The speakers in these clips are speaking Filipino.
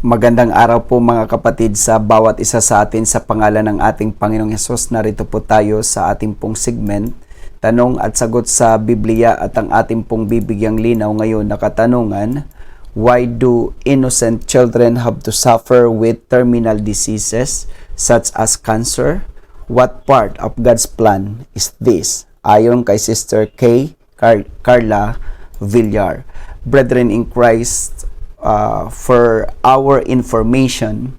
Magandang araw po mga kapatid sa bawat isa sa atin sa pangalan ng ating Panginoong Hesus. Narito po tayo sa ating pong segment, Tanong at Sagot sa Biblia, at ang ating pong bibigyang linaw ngayon na katanungan, why do innocent children have to suffer with terminal diseases such as cancer? What part of God's plan is this? Ayon kay Sister K. Carla Villar. Brethren in Christ, for our information,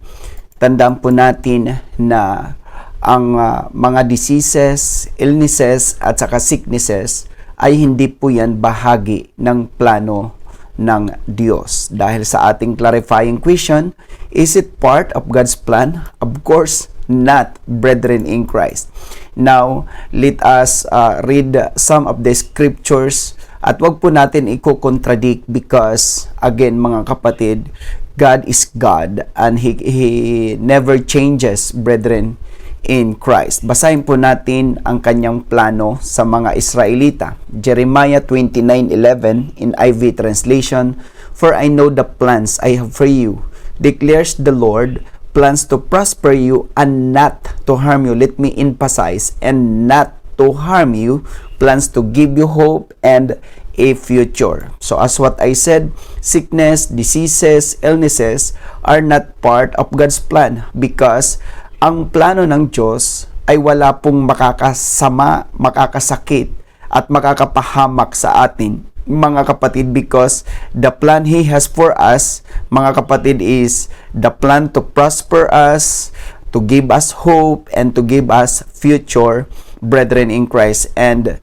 tandaan po natin na ang mga diseases, illnesses at saka sicknesses ay hindi po yan bahagi ng plano ng Diyos. Dahil sa ating clarifying question, is it part of God's plan? Of course not, brethren in Christ. Now, let us read some of the scriptures. At wag po natin i-contradict because, again mga kapatid, God is God and He never changes, brethren in Christ. Basahin po natin ang kanyang plano sa mga Israelita. Jeremiah 29:11 in IV translation, "For I know the plans I have for you, declares the Lord, plans to prosper you and not to harm you." Let me emphasize, and not to harm you, plans to give you hope and a future. So as what I said, sickness, diseases, illnesses are not part of God's plan because ang plano ng Diyos ay wala pong makakasama, makakasakit at makakapahamak sa atin, mga kapatid, because the plan He has for us, mga kapatid, is the plan to prosper us, to give us hope, and to give us future, brethren in Christ, and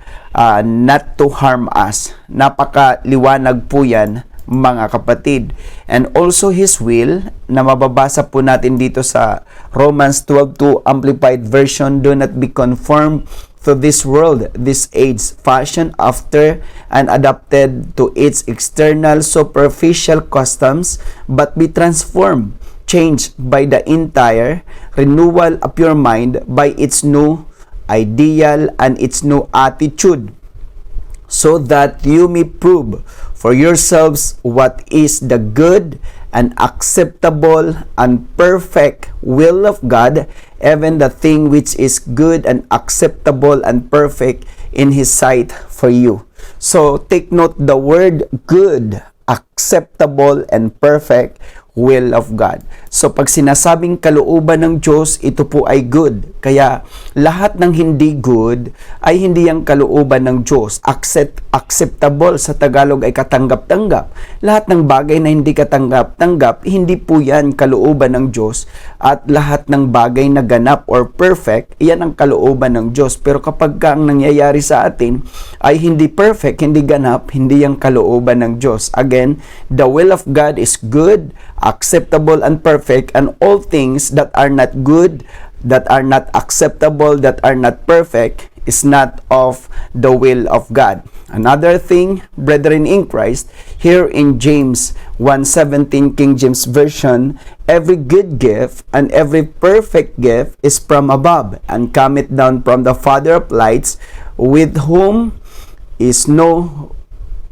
not to harm us. Napakaliwanag po yan, mga kapatid. And also His will, na mababasa po natin dito sa Romans 12:2 Amplified Version, "Do not be conformed to this world, this age, fashioned after and adapted to its external superficial customs, but be transformed, changed by the entire renewal of your mind by its new ideal and its new attitude, so that you may prove for yourselves what is the good and acceptable and perfect will of God, even the thing which is good and acceptable and perfect in His sight for you." So take note, the word good, acceptable, and perfect will of God. So pag sinasabing kalooban ng Diyos, ito po ay good. Kaya lahat ng hindi good ay hindi ang kalooban ng Diyos. Acceptable sa Tagalog ay katanggap-tanggap. Lahat ng bagay na hindi katanggap-tanggap, hindi po yan kalooban ng Diyos. At lahat ng bagay na ganap or perfect, iyan ang kalooban ng Diyos. Pero kapag ang nangyayari sa atin ay hindi perfect, hindi ganap, hindi ang kalooban ng Diyos. Again, the will of God is good, acceptable, and perfect, and all things that are not good, that are not acceptable, that are not perfect, is not of the will of God. Another thing, brethren in Christ, here in James 1:17 King James Version, "Every good gift and every perfect gift is from above, and cometh down from the Father of lights, with whom is no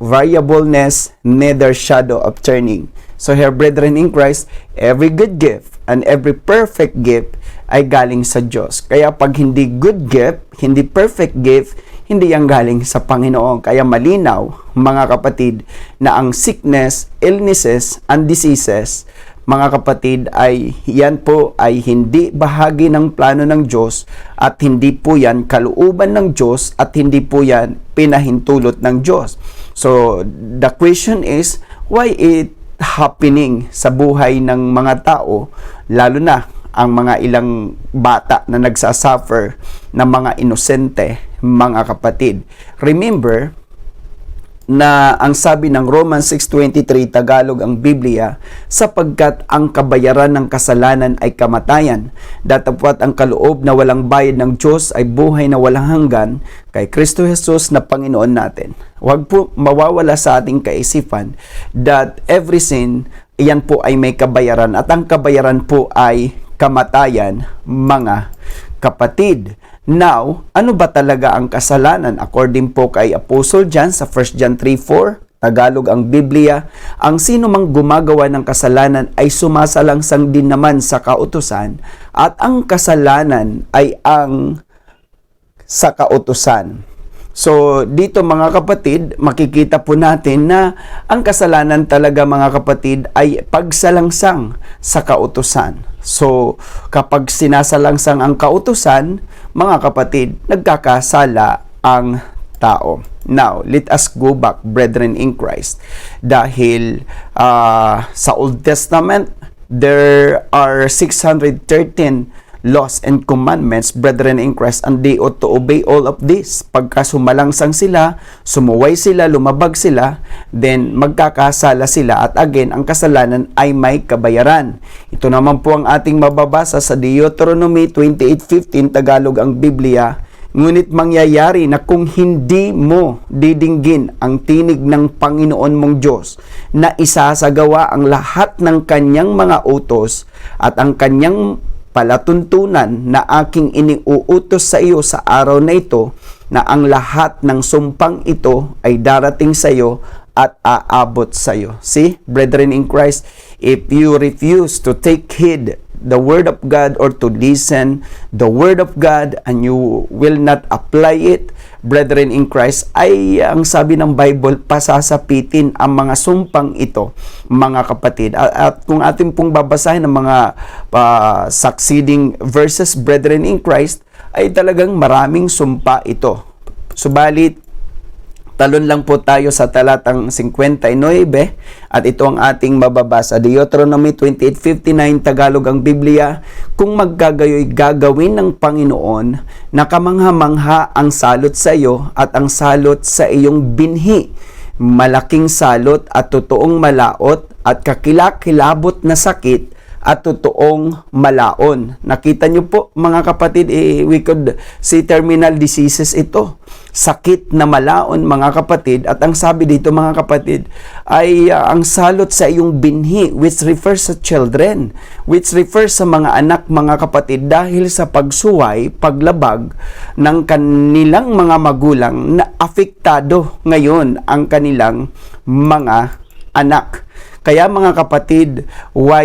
variableness, neither shadow of turning." So here, brethren in Christ, every good gift and every perfect gift ay galing sa Diyos. Kaya pag hindi good gift, hindi perfect gift, hindi yan galing sa Panginoon. Kaya malinaw, mga kapatid, na ang sickness, illnesses, and diseases, mga kapatid, ay yan po ay hindi bahagi ng plano ng Diyos, at hindi po yan kalooban ng Diyos, at hindi po yan pinahintulot ng Diyos. So the question is, why it happening sa buhay ng mga tao, lalo na ang mga ilang bata na nagsasuffer na mga inosente, mga kapatid? Remember na ang sabi ng Romans 6:23, Tagalog ang Biblia, "Sapagkat ang kabayaran ng kasalanan ay kamatayan, datapwat ang kaloob na walang bayad ng Diyos ay buhay na walang hanggan kay Kristo Jesus na Panginoon natin." Huwag po mawawala sa ating kaisipan that every sin, iyan po ay may kabayaran, at ang kabayaran po ay kamatayan, mga kapatid. Now, ano ba talaga ang kasalanan? According po kay Apostle John sa 1 John 3:4, Tagalog ang Biblia, ang sino mang gumagawa ng kasalanan ay sumasalangsang din naman sa kautusan at ang kasalanan ay ang sa kautusan. So, dito mga kapatid, makikita po natin na ang kasalanan talaga mga kapatid ay pagsalangsang sa kautusan. So, kapag sinasalangsang ang kautusan, mga kapatid, nagkakasala ang tao. Now, let us go back, brethren in Christ. Dahil sa Old Testament, there are 613 laws and commandments, brethren in Christ, and they ought to obey all of this. Pagka sumalangsang sila, sumuway sila, lumabag sila, then magkakasala sila. At again, ang kasalanan ay may kabayaran. Ito naman po ang ating mababasa sa Deuteronomy 28:15, Tagalog ang Biblia. Ngunit mangyayari na kung hindi mo didinggin ang tinig ng Panginoon mong Diyos na isasagawa ang lahat ng kanyang mga utos at ang kanyang palatuntunan na aking iniuutos sa iyo sa araw na ito, na ang lahat ng sumpang ito ay darating sa iyo at aabot sa iyo. See, brethren in Christ, if you refuse to take heed the Word of God or to listen the Word of God and you will not apply it, brethren in Christ, ay ang sabi ng Bible, pasasapitin ang mga sumpang ito, mga kapatid. At kung ating pong babasahin ng mga succeeding verses, brethren in Christ, ay talagang maraming sumpa ito. Subalit, talon lang po tayo sa talatang 59 at ito ang ating mababasa. Deuteronomy 28:59, Tagalog ang Biblia. Kung maggagayoy gagawin ng Panginoon na kamangha-mangha ang salot sa iyo at ang salot sa iyong binhi, malaking salot at totoong malaot at kakilakilabot na sakit at totoong malaon. Nakita nyo po mga kapatid, we could say terminal diseases ito. Sakit na malaon mga kapatid. At ang sabi dito mga kapatid ay ang salot sa iyong binhi, which refers sa children, which refers sa mga anak mga kapatid, dahil sa pagsuway, paglabag ng kanilang mga magulang na apektado ngayon ang kanilang mga anak. Kaya mga kapatid, why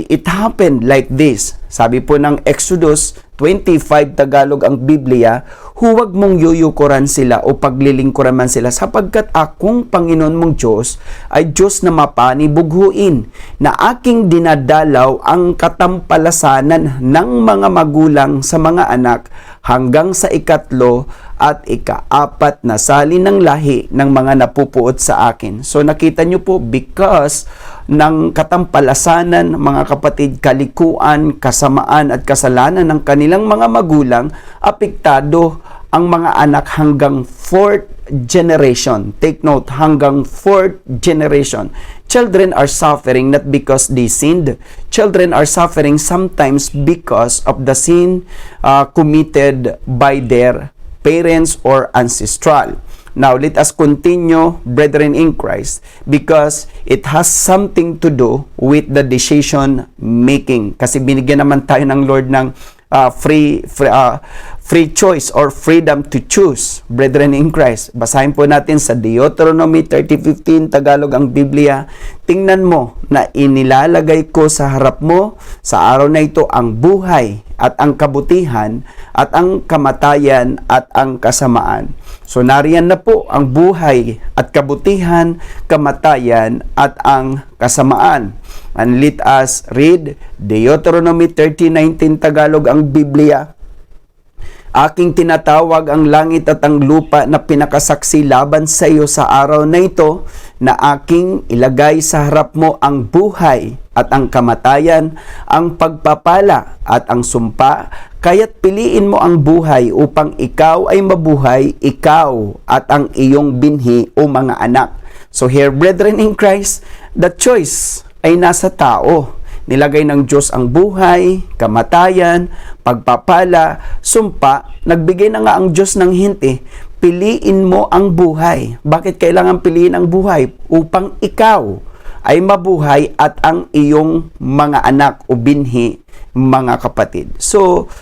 it happened like this? Sabi po ng Exodus 25, Tagalog ang Biblia, huwag mong yuyukuran sila o paglilingkuran man sila, sapagkat akong Panginoon mong Diyos ay Diyos na mapanibughuin, na aking dinadalaw ang katampalasanan ng mga magulang sa mga anak hanggang sa ikatlo at ikaapat na salin ng lahi ng mga napupuot sa akin. So nakita nyo po, because ng katampalasanan, mga kapatid, kalikuan, kasamaan at kasalanan ng kanilang mga magulang, apektado ang mga anak hanggang 4th generation. Take note, hanggang 4th generation. Children are suffering not because they sinned. Children are suffering sometimes because of the sin committed by their parents or ancestral. Now, let us continue, brethren in Christ, because it has something to do with the decision making. Kasi binigyan naman tayo ng Lord ng free choice or freedom to choose, brethren in Christ. Basahin po natin sa Deuteronomy 30:15, Tagalog ang Biblia. Tingnan mo na inilalagay ko sa harap mo sa araw na ito ang buhay at ang kabutihan at ang kamatayan at ang kasamaan. So nariyan na po ang buhay at kabutihan, kamatayan at ang kasamaan. And let us read Deuteronomy 30:19, Tagalog ang Biblia. Aking tinatawag ang langit at ang lupa na pinakasaksi laban sa iyo sa araw na ito, na aking ilagay sa harap mo ang buhay at ang kamatayan, ang pagpapala at ang sumpa. Kaya't piliin mo ang buhay upang ikaw ay mabuhay, ikaw at ang iyong binhi o mga anak. So here, brethren in Christ, the choice ay nasa tao. Nilagay ng Diyos ang buhay, kamatayan, pagpapala, sumpa. Nagbigay na nga ang Diyos ng hint. Piliin mo ang buhay. Bakit kailangan piliin ang buhay? Upang ikaw ay mabuhay at ang iyong mga anak o binhi, mga kapatid. So,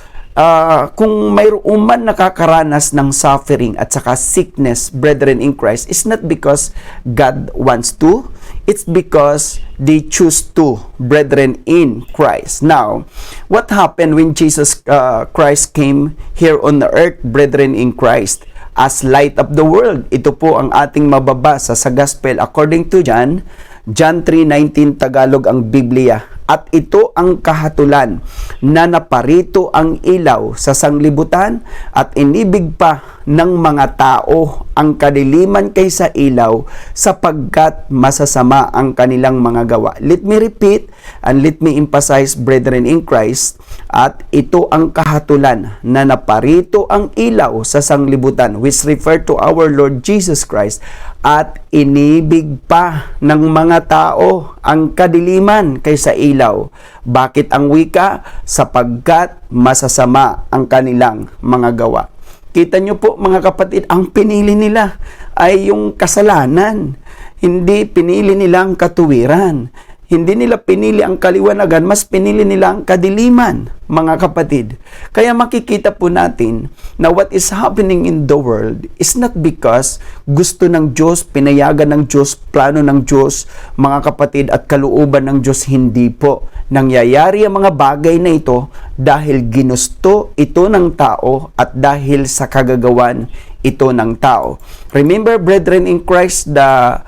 kung mayroon man nakakaranas ng suffering at saka sickness, brethren in Christ, is not because God wants to, it's because they choose to, brethren in Christ. Now, what happened when Jesus Christ came here on the earth, brethren in Christ? As light of the world. Ito po ang ating mababasa sa Gospel according to John 3:19 Tagalog ang Biblia. At ito ang kahatulan na naparito ang ilaw sa sanglibutan at inibig pa ng mga tao ang kadiliman kaysa ilaw sapagkat masasama ang kanilang mga gawa. Let me repeat and let me emphasize, brethren in Christ, at ito ang kahatulan na naparito ang ilaw sa sanglibutan, which refer to our Lord Jesus Christ, at inibig pa ng mga tao ang kadiliman kaysa ilaw. Bakit ang wika? Sapagkat masasama ang kanilang mga gawa. Kita nyo po mga kapatid, ang pinili nila ay yung kasalanan. Hindi pinili nila ang katuwiran. Hindi nila pinili ang kaliwanagan, mas pinili nila ang kadiliman, mga kapatid. Kaya makikita po natin na what is happening in the world is not because gusto ng Diyos, pinayagan ng Diyos, plano ng Diyos, mga kapatid, at kalooban ng Diyos. Hindi po. Nangyayari ang mga bagay na ito dahil ginusto ito ng tao at dahil sa kagagawan ito ng tao. Remember, brethren in Christ, the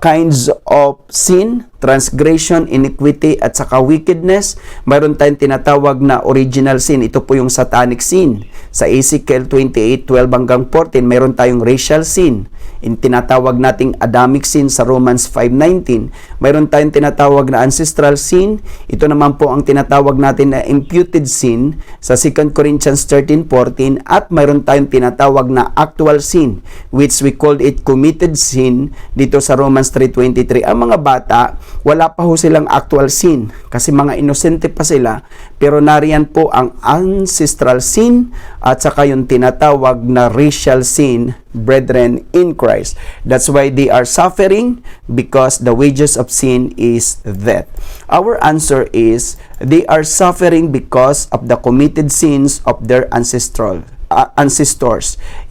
kinds of sin, transgression, iniquity, at saka wickedness. Mayroon tayong tinatawag na original sin. Ito po yung satanic sin. Sa Ezekiel 28:12 hanggang 14, mayroon tayong racial sin. Tinatawag nating Adamic sin sa Romans 5:19. Mayroon tayong tinatawag na ancestral sin. Ito naman po ang tinatawag natin na imputed sin sa 2 Corinthians 13:14. At mayroon tayong tinatawag na actual sin, which we called it committed sin dito sa Romans 3:23. Ang mga bata, wala pa ho silang actual sin kasi mga inosente pa sila, pero nariyan po ang ancestral sin at saka yung tinatawag na racial sin, brethren in Christ. That's why they are suffering, because the wages of sin is death. Our answer is they are suffering because of the committed sins of their ancestors.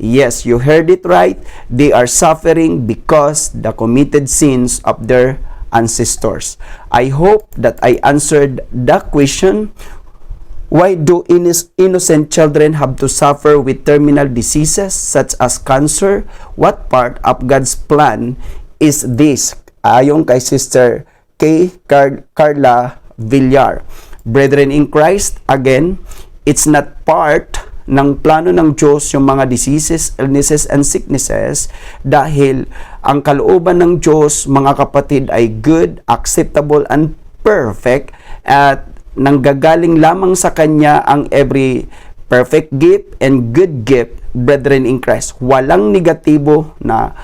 Yes, you heard it right. They are suffering because the committed sins of their ancestors. I hope that I answered the question. Why do innocent children have to suffer with terminal diseases such as cancer? What part of God's plan is this? Ayon kay Sister K. Carla Villar. Brethren in Christ, again, it's not part ng plano ng Diyos yung mga diseases, illnesses, and sicknesses, dahil ang kalooban ng Diyos, mga kapatid, ay good, acceptable, and perfect, at nanggagaling lamang sa Kanya ang every perfect gift and good gift, brethren in Christ. Walang negatibo na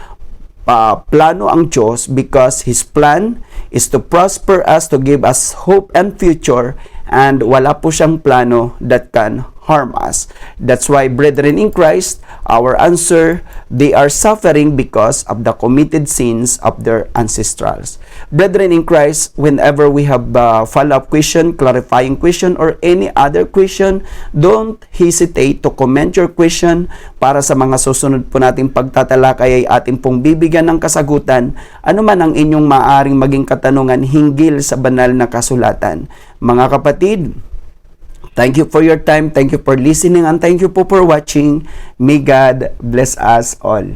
plano ang Diyos, because His plan is to prosper us, to give us hope and future, and wala po siyang plano that can harm us. That's why, brethren in Christ, our answer, they are suffering because of the committed sins of their ancestors. Brethren in Christ, whenever we have follow-up question, clarifying question, or any other question, don't hesitate to comment your question para sa mga susunod po nating pagtatalakay ay ating pong bibigyan ng kasagutan anuman ang inyong maaring maging katanungan hinggil sa banal na kasulatan. Mga kapatid, thank you for your time, thank you for listening, and thank you po for watching. May God bless us all.